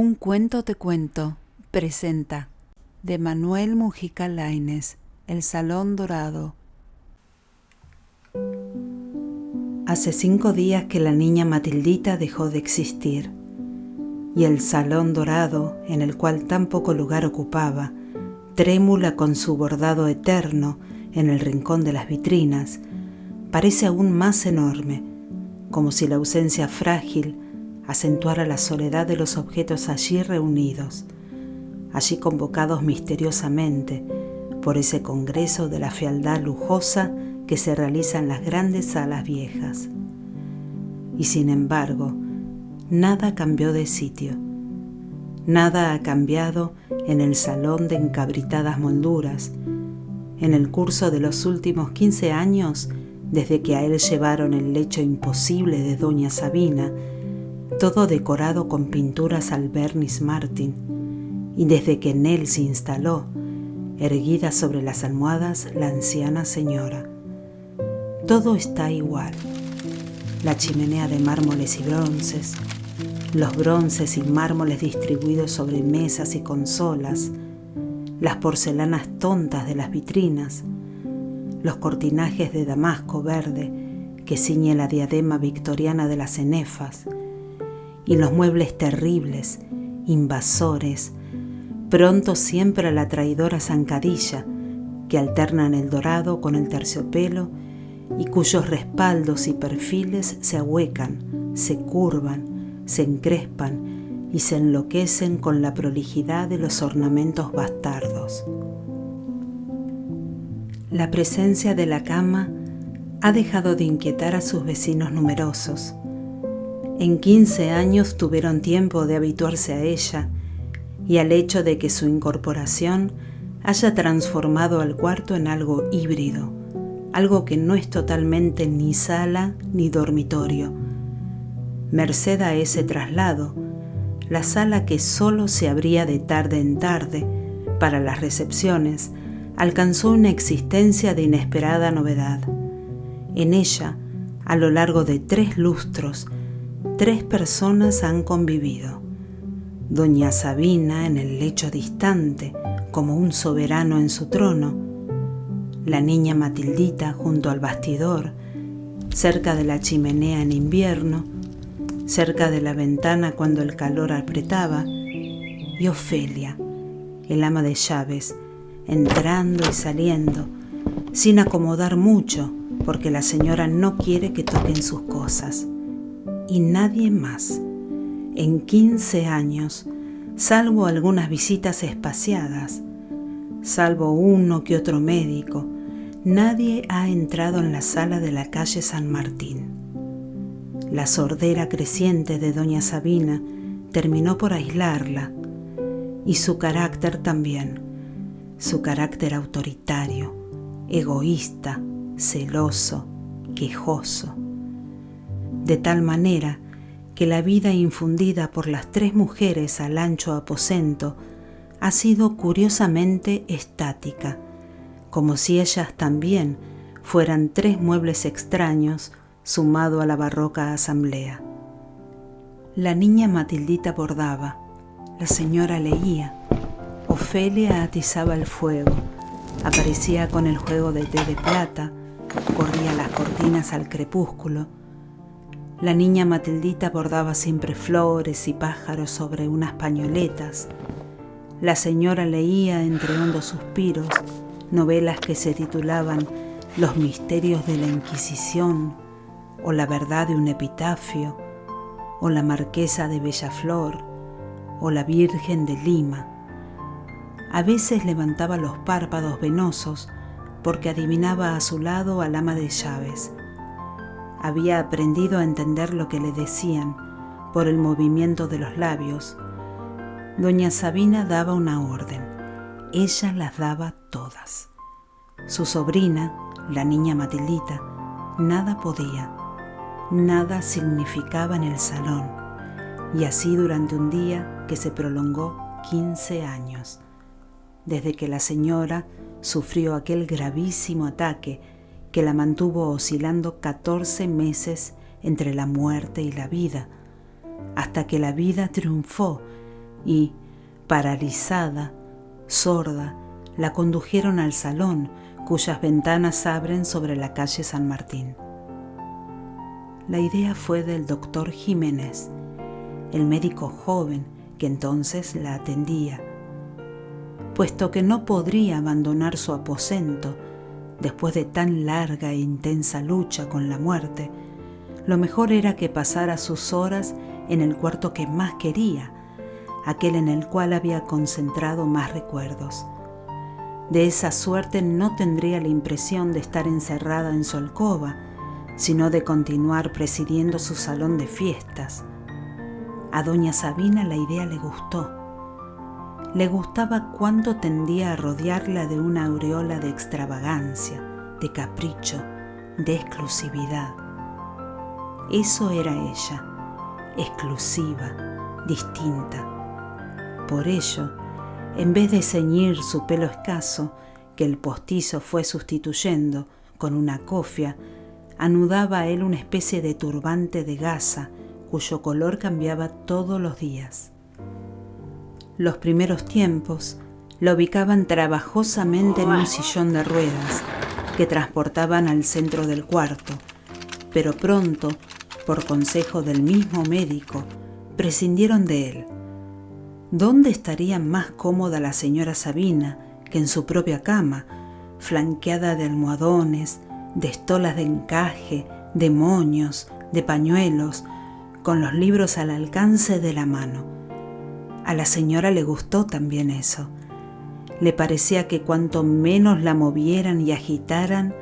Un cuento te cuento presenta de Manuel Mujica Lainez, El Salón Dorado. Hace 5 días que la niña Matildita dejó de existir, y el Salón Dorado, en el cual tan poco lugar ocupaba, trémula con su bordado eterno en el rincón de las vitrinas, parece aún más enorme, como si la ausencia frágil acentuara la soledad de los objetos allí reunidos, allí convocados misteriosamente por ese congreso de la fealdad lujosa que se realiza en las grandes salas viejas. Y sin embargo, nada cambió de sitio. Nada ha cambiado en el salón de encabritadas molduras. En el curso de los últimos 15 años, desde que a él llevaron el lecho imposible de doña Sabina, todo decorado con pinturas al Bernis Martin, y desde que en él se instaló, erguida sobre las almohadas, la anciana señora. Todo está igual: la chimenea de mármoles y bronces, los bronces y mármoles distribuidos sobre mesas y consolas, las porcelanas tontas de las vitrinas, los cortinajes de damasco verde que ciñe la diadema victoriana de las cenefas, y los muebles terribles, invasores, prontos siempre a la traidora zancadilla, que alternan el dorado con el terciopelo y cuyos respaldos y perfiles se ahuecan, se curvan, se encrespan y se enloquecen con la prolijidad de los ornamentos bastardos. La presencia de la cama ha dejado de inquietar a sus vecinos numerosos. En 15 años tuvieron tiempo de habituarse a ella y al hecho de que su incorporación haya transformado al cuarto en algo híbrido, algo que no es totalmente ni sala ni dormitorio. Merced a ese traslado, la sala que solo se abría de tarde en tarde para las recepciones alcanzó una existencia de inesperada novedad. En ella, a lo largo de 3 lustros, 3 personas han convivido: doña Sabina en el lecho distante, como un soberano en su trono; la niña Matildita junto al bastidor, cerca de la chimenea en invierno, cerca de la ventana cuando el calor apretaba; y Ofelia, el ama de llaves, entrando y saliendo, sin acomodar mucho, porque la señora no quiere que toquen sus cosas. Y nadie más. En 15 años, salvo algunas visitas espaciadas, salvo uno que otro médico, nadie ha entrado en la sala de la calle San Martín. La sordera creciente de doña Sabina terminó por aislarla, y su carácter también, su carácter autoritario, egoísta, celoso, quejoso. De tal manera que la vida infundida por las 3 mujeres al ancho aposento ha sido curiosamente estática, como si ellas también fueran 3 muebles extraños sumado a la barroca asamblea. La niña Matildita bordaba, la señora leía, Ofelia atizaba el fuego, aparecía con el juego de té de plata, corría las cortinas al crepúsculo. La niña Matildita bordaba siempre flores y pájaros sobre unas pañoletas. La señora leía entre hondos suspiros novelas que se titulaban Los misterios de la Inquisición, o La verdad de un epitafio, o La Marquesa de Bellaflor, o La Virgen de Lima. A veces levantaba los párpados venosos porque adivinaba a su lado al ama de llaves. Había aprendido a entender lo que le decían por el movimiento de los labios. Doña Sabina daba una orden, ella las daba todas. Su sobrina, la niña Matildita, nada podía, nada significaba en el salón, y así durante un día que se prolongó 15 años, desde que la señora sufrió aquel gravísimo ataque que la mantuvo oscilando 14 meses entre la muerte y la vida, hasta que la vida triunfó y, paralizada, sorda, la condujeron al salón cuyas ventanas abren sobre la calle San Martín. La idea fue del doctor Jiménez, el médico joven que entonces la atendía. Puesto que no podría abandonar su aposento después de tan larga e intensa lucha con la muerte, lo mejor era que pasara sus horas en el cuarto que más quería, aquel en el cual había concentrado más recuerdos. De esa suerte no tendría la impresión de estar encerrada en su alcoba, sino de continuar presidiendo su salón de fiestas. A doña Sabina la idea le gustó. Le gustaba cuánto tendía a rodearla de una aureola de extravagancia, de capricho, de exclusividad. Eso era ella, exclusiva, distinta. Por ello, en vez de ceñir su pelo escaso, que el postizo fue sustituyendo con una cofia, anudaba a él una especie de turbante de gasa, cuyo color cambiaba todos los días. Los primeros tiempos la ubicaban trabajosamente en un sillón de ruedas que transportaban al centro del cuarto, pero pronto, por consejo del mismo médico, prescindieron de él. ¿Dónde estaría más cómoda la señora Sabina que en su propia cama, flanqueada de almohadones, de estolas de encaje, de moños, de pañuelos, con los libros al alcance de la mano? A la señora le gustó también eso. Le parecía que cuanto menos la movieran y agitaran,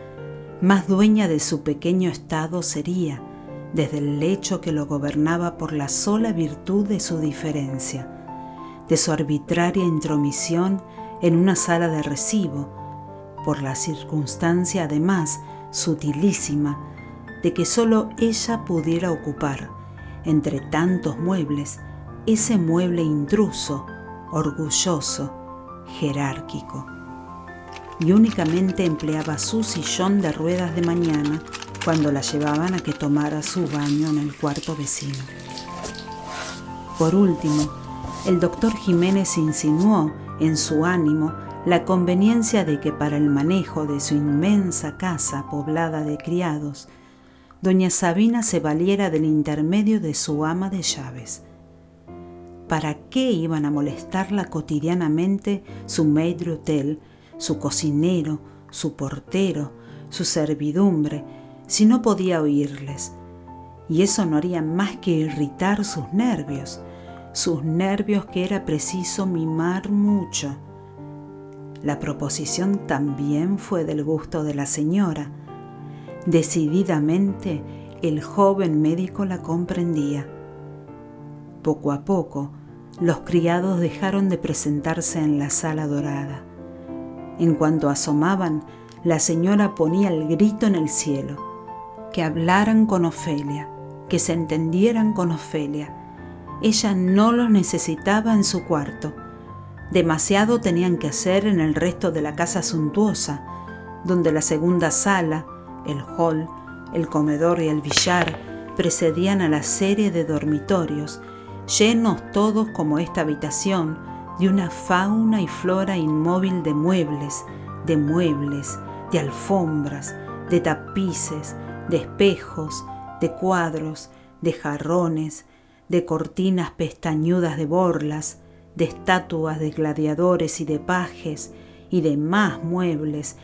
más dueña de su pequeño estado sería, desde el lecho que lo gobernaba por la sola virtud de su diferencia, de su arbitraria intromisión en una sala de recibo, por la circunstancia además sutilísima de que sólo ella pudiera ocupar, entre tantos muebles, ese mueble intruso, orgulloso, jerárquico. Y únicamente empleaba su sillón de ruedas de mañana cuando la llevaban a que tomara su baño en el cuarto vecino. Por último, el doctor Jiménez insinuó en su ánimo la conveniencia de que para el manejo de su inmensa casa poblada de criados, doña Sabina se valiera del intermedio de su ama de llaves. ¿Para qué iban a molestarla cotidianamente su maître d'hôtel, su cocinero, su portero, su servidumbre, si no podía oírles? Y eso no haría más que irritar sus nervios que era preciso mimar mucho. La proposición también fue del gusto de la señora. Decididamente, el joven médico la comprendía. Poco a poco, los criados dejaron de presentarse en la sala dorada. En cuanto asomaban, la señora ponía el grito en el cielo. Que hablaran con Ofelia, que se entendieran con Ofelia. Ella no los necesitaba en su cuarto. Demasiado tenían que hacer en el resto de la casa suntuosa, donde la segunda sala, el hall, el comedor y el billar precedían a la serie de dormitorios, llenos todos como esta habitación de una fauna y flora inmóvil de muebles, de alfombras, de tapices, de espejos, de cuadros, de jarrones, de cortinas pestañudas de borlas, de estatuas de gladiadores y de pajes, y de más muebles,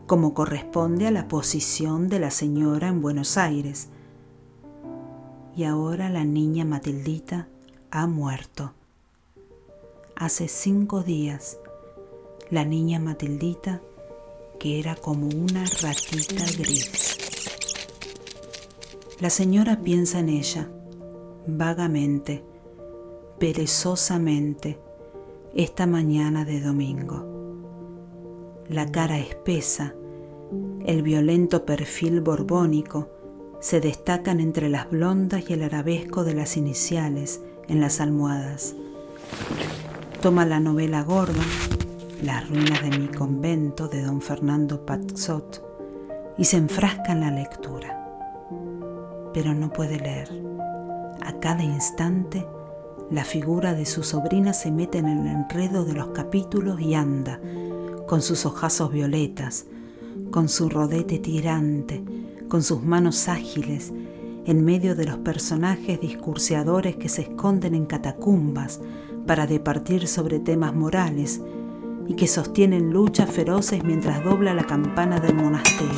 como corresponde a la posición de la señora en Buenos Aires. Y ahora la niña Matildita ha muerto. Hace 5 días, la niña Matildita, que era como una ratita gris. La señora piensa en ella, vagamente, perezosamente, esta mañana de domingo. La cara espesa, el violento perfil borbónico, se destacan entre las blondas y el arabesco de las iniciales en las almohadas. Toma la novela gorda, Las ruinas de mi convento, de don Fernando Patzot, y se enfrasca en la lectura. Pero no puede leer. A cada instante La figura de su sobrina se mete en el enredo de los capítulos y anda, con sus ojazos violetas, con su rodete tirante, con sus manos ágiles, en medio de los personajes discurseadores que se esconden en catacumbas para departir sobre temas morales y que sostienen luchas feroces mientras dobla la campana del monasterio.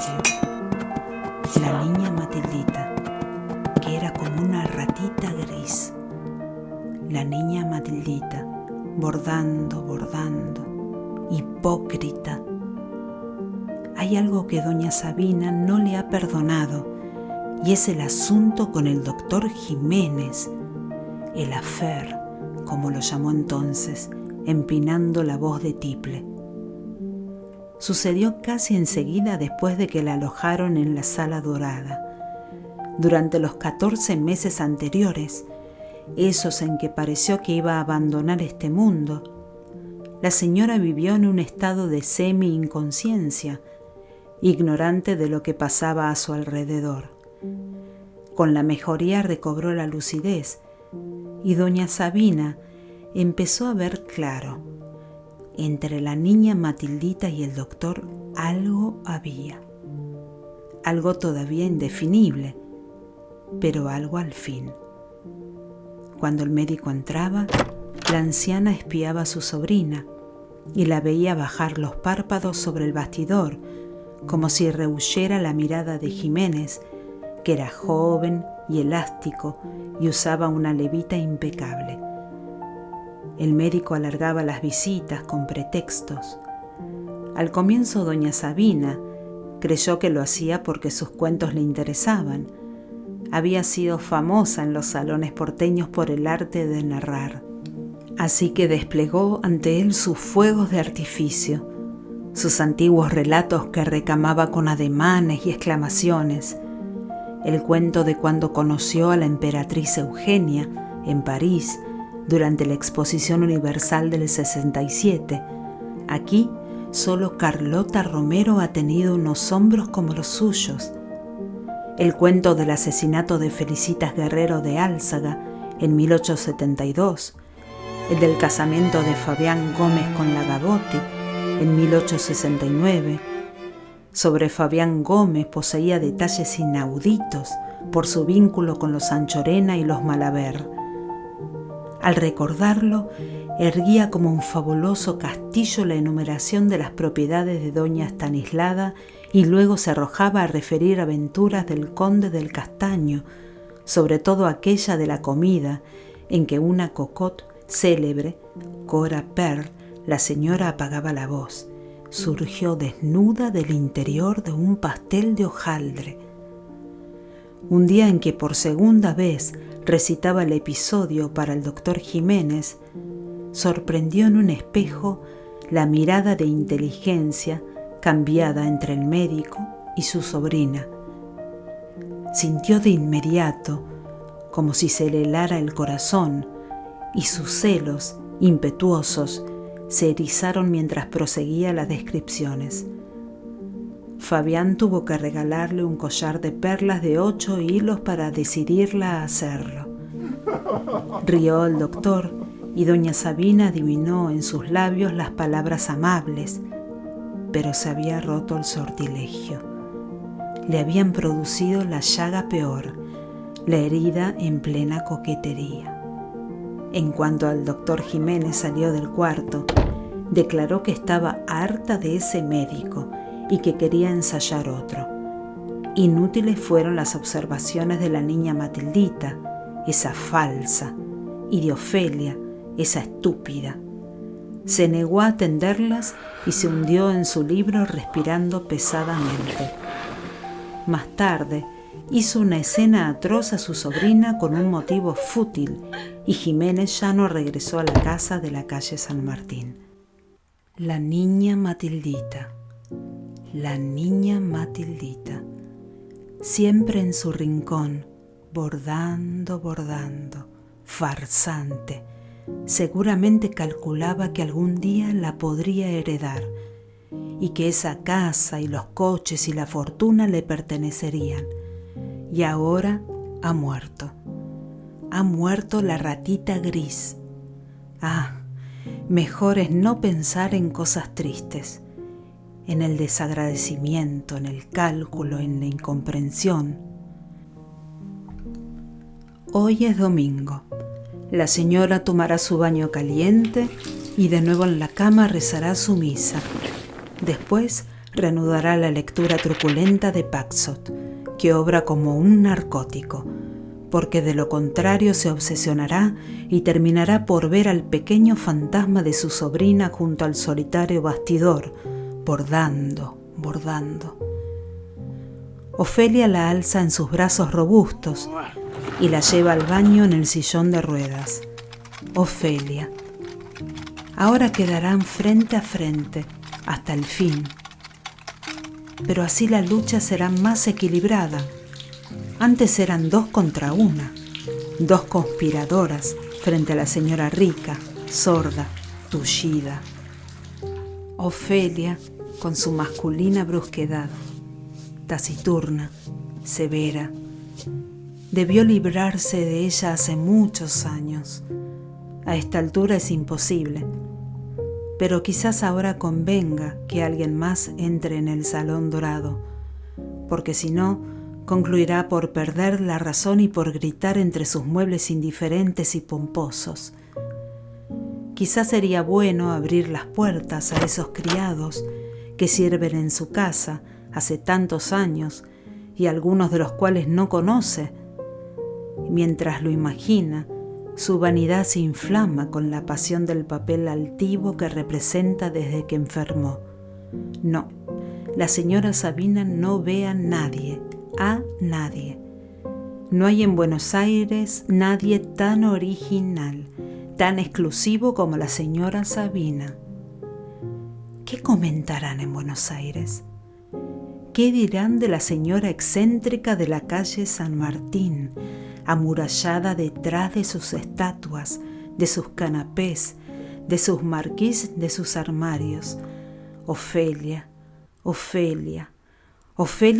La niña Matildita, que era como una ratita gris. La niña Matildita, bordando, bordando, hipócrita. Hay algo que doña Sabina no le ha perdonado, y es el asunto con el doctor Jiménez, el affair, como lo llamó entonces, empinando la voz de tiple. Sucedió casi enseguida después de que la alojaron en la Sala Dorada. Durante los 14 meses anteriores, esos en que pareció que iba a abandonar este mundo, la señora vivió en un estado de semi-inconsciencia, ignorante de lo que pasaba a su alrededor. Con la mejoría recobró la lucidez y doña Sabina empezó a ver claro. Entre la niña Matildita y el doctor algo había. Algo todavía indefinible, pero algo al fin. Cuando el médico entraba, la anciana espiaba a su sobrina y la veía bajar los párpados sobre el bastidor, como si rehuyera la mirada de Jiménez, que era joven y elástico y usaba una levita impecable. El médico alargaba las visitas con pretextos. Al comienzo doña Sabina creyó que lo hacía porque sus cuentos le interesaban. Había sido famosa en los salones porteños por el arte de narrar. Así que desplegó ante él sus fuegos de artificio, sus antiguos relatos que recamaba con ademanes y exclamaciones, el cuento de cuando conoció a la emperatriz Eugenia en París durante la Exposición Universal del 67. Aquí solo Carlota Romero ha tenido unos hombros como los suyos. El cuento del asesinato de Felicitas Guerrero de Álzaga en 1872, el del casamiento de Fabián Gómez con la Gavotti en 1869. Sobre Fabián Gómez poseía detalles inauditos por su vínculo con los Anchorena y los Malaver. Al recordarlo, erguía como un fabuloso castillo la enumeración de las propiedades de doña Estanislada y luego se arrojaba a referir aventuras del conde del Castaño, sobre todo aquella de la comida, en que una cocotte célebre, Cora Pearl, la señora apagaba la voz, surgió desnuda del interior de un pastel de hojaldre. Un día en que por segunda vez recitaba el episodio para el doctor Jiménez, sorprendió en un espejo la mirada de inteligencia cambiada entre el médico y su sobrina. Sintió de inmediato como si se le helara el corazón y sus celos impetuosos se erizaron mientras proseguía las descripciones. Fabián tuvo que regalarle un collar de perlas de 8 hilos para decidirla a hacerlo. Rió el doctor y doña Sabina adivinó en sus labios las palabras amables, pero se había roto el sortilegio. Le habían producido la llaga peor, la herida en plena coquetería. En cuanto al doctor Jiménez salió del cuarto, declaró que estaba harta de ese médico y que quería ensayar otro. Inútiles fueron las observaciones de la niña Matildita, esa falsa, y de Ofelia, esa estúpida. Se negó a atenderlas y se hundió en su libro respirando pesadamente. Más tarde, hizo una escena atroz a su sobrina con un motivo fútil y Jiménez ya no regresó a la casa de la calle San Martín. La niña Matildita, la niña Matildita, siempre en su rincón, bordando, bordando, farsante. Seguramente calculaba que algún día la podría heredar y que esa casa y los coches y la fortuna le pertenecerían. Y ahora ha muerto. ha muerto la ratita gris. Ah, mejor es no pensar en cosas tristes, en el desagradecimiento, en el cálculo, en la incomprensión. Hoy es domingo. La señora tomará su baño caliente y de nuevo en la cama rezará su misa. Después reanudará la lectura truculenta de Paxot, que obra como un narcótico, porque de lo contrario se obsesionará y terminará por ver al pequeño fantasma de su sobrina junto al solitario bastidor, bordando. Ofelia la alza en sus brazos robustos y la lleva al baño en el sillón de ruedas. Ofelia. Ahora quedarán frente a frente hasta el fin. Pero así la lucha será más equilibrada. Antes eran 2 contra 1, 2 conspiradoras frente a la señora rica, sorda, tullida. Ofelia, con su masculina brusquedad, taciturna, severa, debió librarse de ella hace muchos años. A esta altura es imposible, pero quizás ahora convenga que alguien más entre en el salón dorado, porque si no, concluirá por perder la razón y por gritar entre sus muebles indiferentes y pomposos. Quizás sería bueno abrir las puertas a esos criados que sirven en su casa hace tantos años y algunos de los cuales no conoce. Mientras lo imagina, su vanidad se inflama con la pasión del papel altivo que representa desde que enfermó. No, la señora Sabina no ve a nadie. No hay en Buenos Aires nadie tan original, tan exclusivo como la señora Sabina. ¿Qué comentarán en Buenos Aires? ¿Qué dirán de la señora excéntrica de la calle San Martín, amurallada detrás de sus estatuas, de sus canapés, de sus marquís, de sus armarios? Ofelia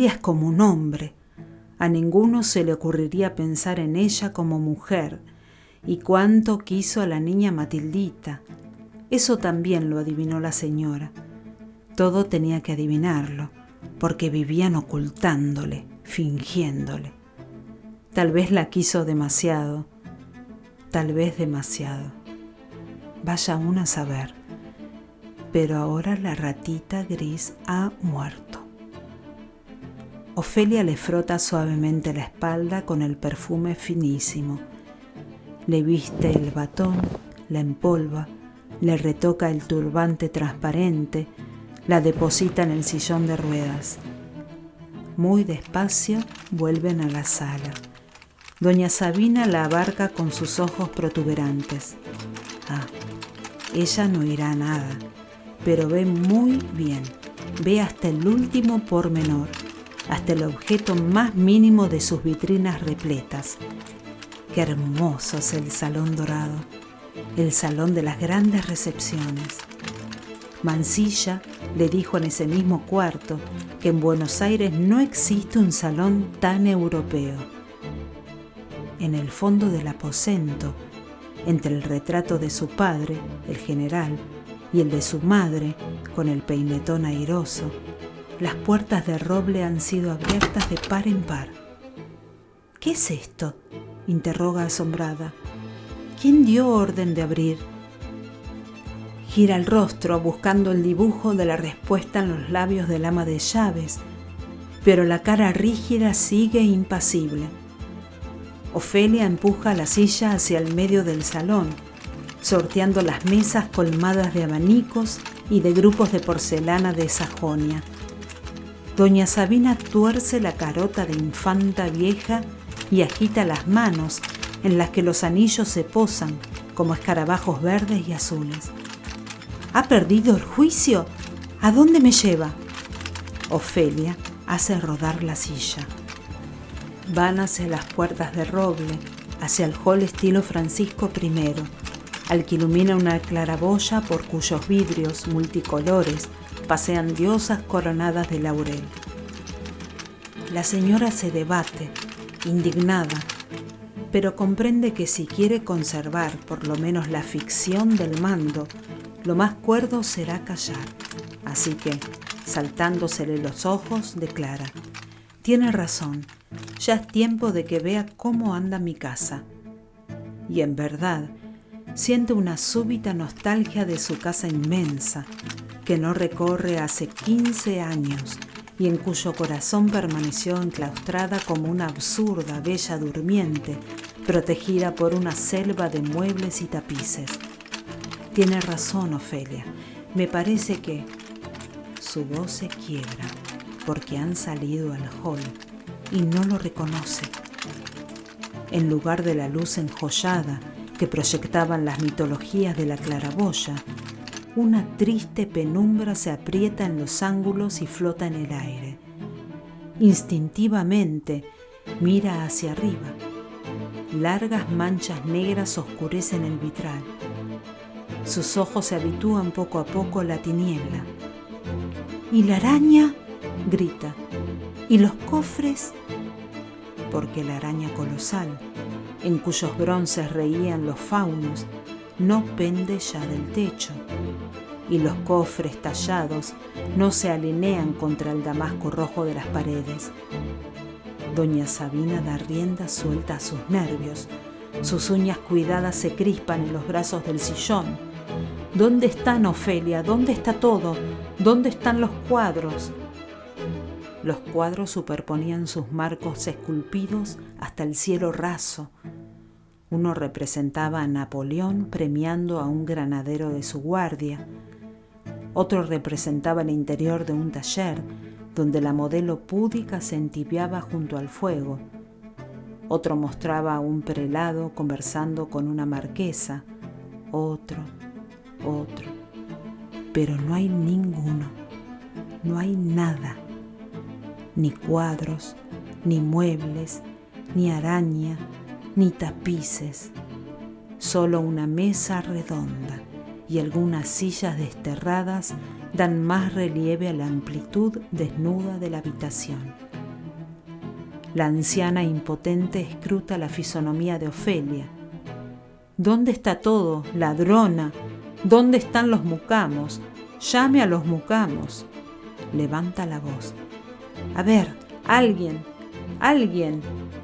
es como un hombre. A ninguno se le ocurriría pensar en ella como mujer. Y cuánto quiso a la niña Matildita. Eso también lo adivinó la señora. Todo tenía que adivinarlo, porque vivían ocultándole, fingiéndole. Tal vez la quiso demasiado, tal vez demasiado. Vaya uno a saber. Pero ahora la ratita gris ha muerto. Ofelia le frota suavemente la espalda con el perfume finísimo. Le viste el batón, la empolva, le retoca el turbante transparente, la deposita en el sillón de ruedas. Muy despacio vuelven a la sala. Doña Sabina la abarca con sus ojos protuberantes. Ella no irá a nada, pero ve muy bien, ve hasta el último pormenor, hasta el objeto más mínimo de sus vitrinas repletas. Qué hermoso es el salón dorado, el salón de las grandes recepciones. Mansilla le dijo en ese mismo cuarto que en Buenos Aires no existe un salón tan europeo. En el fondo del aposento, entre el retrato de su padre, el general, y el de su madre, con el peinetón airoso, las puertas de roble han sido abiertas de par en par. ¿Qué es esto?, interroga asombrada. ¿Quién dio orden de abrir? Gira el rostro buscando el dibujo de la respuesta en los labios del ama de llaves, pero la cara rígida sigue impasible. Ofelia empuja la silla hacia el medio del salón, sorteando las mesas colmadas de abanicos y de grupos de porcelana de Sajonia. Doña Sabina tuerce la carota de infanta vieja y agita las manos en las que los anillos se posan como escarabajos verdes y azules. ¿Ha perdido el juicio? ¿A dónde me lleva? Ofelia hace rodar la silla. Van hacia las puertas de roble, hacia el hall estilo Francisco I, al que ilumina una claraboya por cuyos vidrios multicolores pasean diosas coronadas de laurel. La señora se debate, indignada. pero comprende que si quiere conservar por lo menos la ficción del mando, lo más cuerdo será callar. Así que, saltándosele los ojos, declara: «Tiene razón, ya es tiempo de que vea cómo anda mi casa». Y en verdad, siente una súbita nostalgia de su casa inmensa, que no recorre hace 15 años y en cuyo corazón permaneció enclaustrada como una absurda bella durmiente, protegida por una selva de muebles y tapices. Tiene razón, Ofelia, me parece que... Su voz se quiebra porque han salido al hall y no lo reconoce. En lugar de la luz enjollada que proyectaban las mitologías de la claraboya, una triste penumbra se aprieta en los ángulos y flota en el aire. Instintivamente mira hacia arriba. Largas manchas negras oscurecen el vitral. Sus ojos se habitúan poco a poco a la tiniebla. «¿Y la araña?», grita. «¿Y los cofres?». Porque la araña colosal, en cuyos bronces reían los faunos, no pende ya del techo, y los cofres tallados no se alinean contra el damasco rojo de las paredes. Doña Sabina da rienda suelta a sus nervios. Sus uñas cuidadas se crispan en los brazos del sillón. «¿Dónde están, Ofelia? ¿Dónde está todo? ¿Dónde están los cuadros?». Los cuadros superponían sus marcos esculpidos hasta el cielo raso. Uno representaba a Napoleón premiando a un granadero de su guardia. Otro representaba el interior de un taller, donde la modelo púdica se entibiaba junto al fuego. Otro mostraba a un prelado conversando con una marquesa. Otro. Pero no hay ninguno. No hay nada. Ni cuadros, ni muebles, ni araña, ni tapices. Solo una mesa redonda y algunas sillas desterradas dan más relieve a la amplitud desnuda de la habitación. La anciana impotente escruta la fisonomía de Ofelia. «¿Dónde está todo, ladrona? ¿Dónde están los mucamos? Llame a los mucamos». Levanta la voz. «A ver, alguien,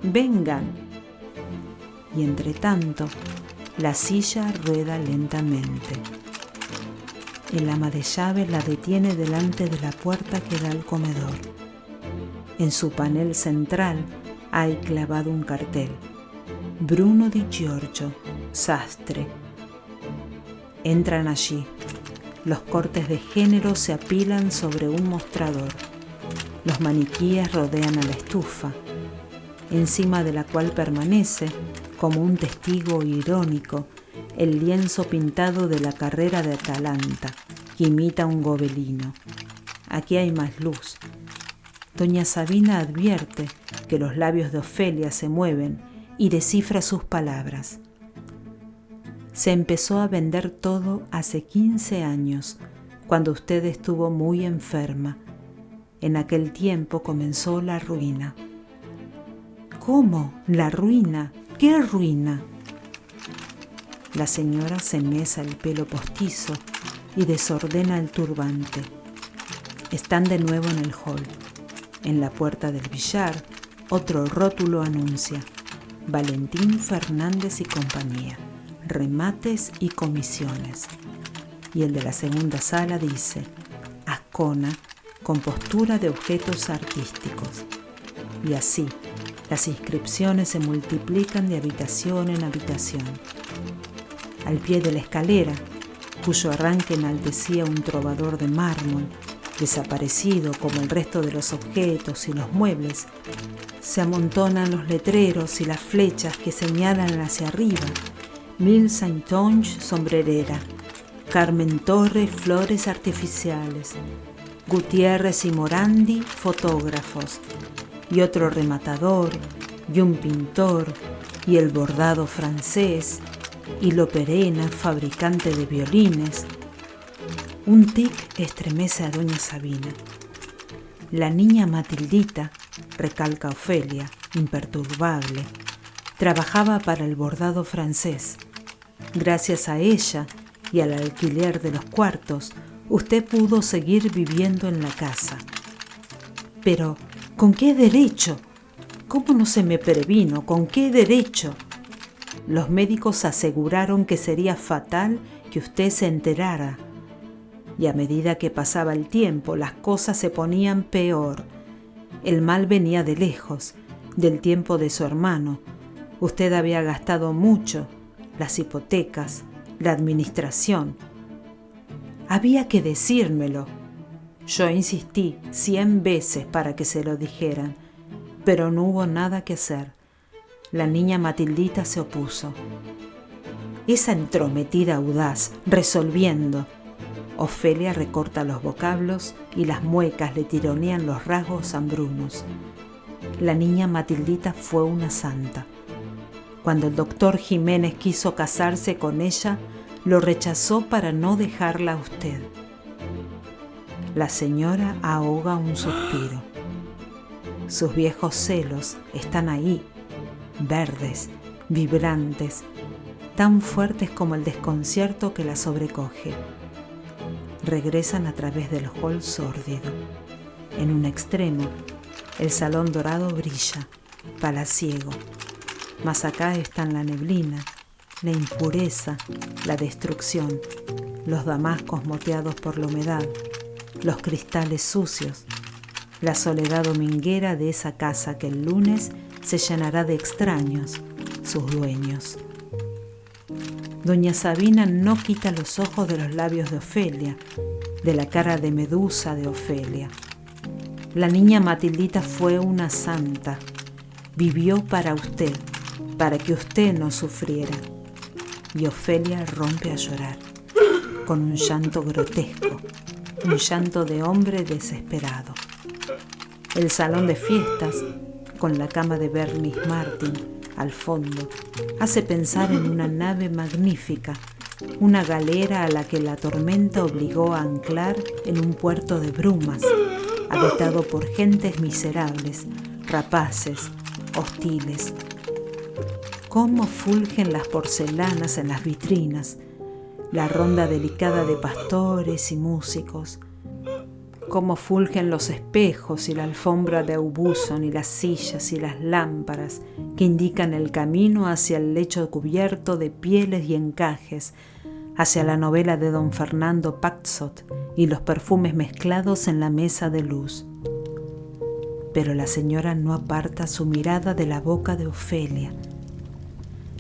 vengan». Y entre tanto, la silla rueda lentamente. El ama de llave la detiene delante de la puerta que da al comedor. En su panel central hay clavado un cartel: «Bruno Di Giorgio, sastre». Entran allí. Los cortes de género se apilan sobre un mostrador. Los maniquíes rodean a la estufa, encima de la cual permanece, como un testigo irónico, el lienzo pintado de la carrera de Atalanta, que imita un gobelino. Aquí hay más luz. Doña Sabina advierte que los labios de Ofelia se mueven y descifra sus palabras. Se empezó a vender todo hace 15 años, cuando usted estuvo muy enferma. En aquel tiempo comenzó la ruina. ¿Cómo? ¿La ruina? ¿Qué ruina? La señora se mesa el pelo postizo y desordena el turbante. Están de nuevo en el hall. En la puerta del billar, otro rótulo anuncia: Valentín Fernández y compañía, remates y comisiones. Y el de la segunda sala dice: Ascona, compostura de objetos artísticos. Y así, las inscripciones se multiplican de habitación en habitación. Al pie de la escalera, cuyo arranque enaltecía un trovador de mármol, desaparecido como el resto de los objetos y los muebles, se amontonan los letreros y las flechas que señalan hacia arriba: Mille Saintonge, sombrerera; Carmen Torre, flores artificiales; Gutiérrez y Morandi, fotógrafos; y otro rematador, y un pintor, y el bordado francés, y Loperena, fabricante de violines. Un tic estremece a doña Sabina. La niña Matildita, recalca Ofelia, imperturbable, Trabajaba para el bordado francés. Gracias a ella y al alquiler de los cuartos, usted pudo seguir viviendo en la casa. Pero, ¿con qué derecho? ¿Cómo no se me previno? ¿Con qué derecho? Los médicos aseguraron que sería fatal que usted se enterara. Y a medida que pasaba el tiempo, las cosas se ponían peor. El mal venía de lejos, del tiempo de su hermano. Usted había gastado mucho, las hipotecas, la administración. Había que decírmelo. Yo insistí 100 veces para que se lo dijeran, pero no hubo nada que hacer. La niña Matildita se opuso. Esa entrometida audaz, resolviendo. Ofelia recorta los vocablos y las muecas le tironean los rasgos hambrunos. La niña Matildita fue una santa. Cuando el doctor Jiménez quiso casarse con ella, lo rechazó para no dejarla a usted. La señora ahoga un suspiro. Sus viejos celos están ahí, verdes, vibrantes, tan fuertes como el desconcierto que la sobrecoge. Regresan a través del hall sórdido. En un extremo, el salón dorado brilla, palaciego. Mas acá están la neblina, la impureza, la destrucción, los damascos moteados por la humedad, los cristales sucios, la soledad dominguera de esa casa que el lunes se llenará de extraños, sus dueños. Doña Sabina no quita los ojos de los labios de Ofelia, de la cara de Medusa de Ofelia. La niña Matildita fue una santa, vivió para usted, para que usted no sufriera. Y Ofelia rompe a llorar, con un llanto grotesco, un llanto de hombre desesperado. El salón de fiestas, con la cama de Bernice Martin al fondo, hace pensar en una nave magnífica, una galera a la que la tormenta obligó a anclar en un puerto de brumas, habitado por gentes miserables, rapaces, hostiles. Cómo fulgen las porcelanas en las vitrinas, la ronda delicada de pastores y músicos. Cómo fulgen los espejos y la alfombra de Aubusson y las sillas y las lámparas que indican el camino hacia el lecho cubierto de pieles y encajes, hacia la novela de don Fernando Paxot y los perfumes mezclados en la mesa de luz. Pero la señora no aparta su mirada de la boca de Ofelia.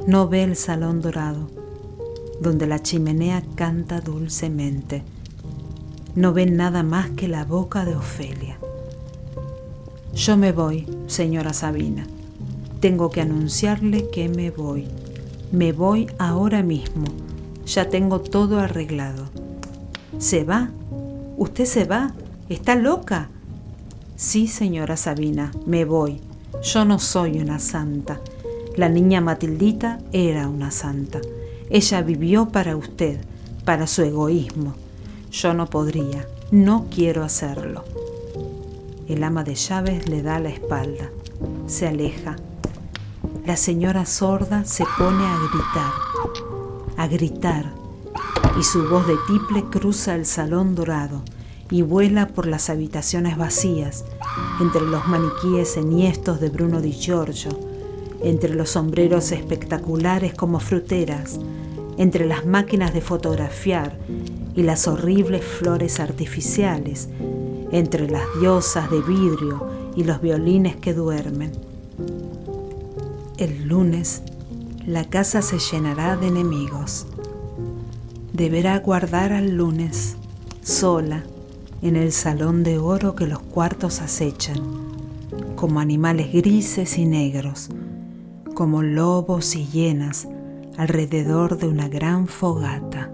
No ve el salón dorado, donde la chimenea canta dulcemente. No ve nada más que la boca de Ofelia. Yo me voy, señora Sabina. Tengo que anunciarle que me voy. Me voy ahora mismo. Ya tengo todo arreglado. ¿Se va? ¿Usted se va? ¿Está loca? Sí, señora Sabina, me voy. Yo no soy una santa. La niña Matildita era una santa. Ella vivió para usted, para su egoísmo. Yo no podría, no quiero hacerlo. El ama de llaves le da la espalda. Se aleja. La señora sorda se pone a gritar, y su voz de tiple cruza el salón dorado y vuela por las habitaciones vacías, entre los maniquíes enhiestos de Bruno Di Giorgio, entre los sombreros espectaculares como fruteras, entre las máquinas de fotografiar y las horribles flores artificiales, entre las diosas de vidrio y los violines que duermen. El lunes, la casa se llenará de enemigos. Deberá guardar al lunes, sola, en el salón de oro que los cuartos acechan, como animales grises y negros, como lobos y hienas alrededor de una gran fogata.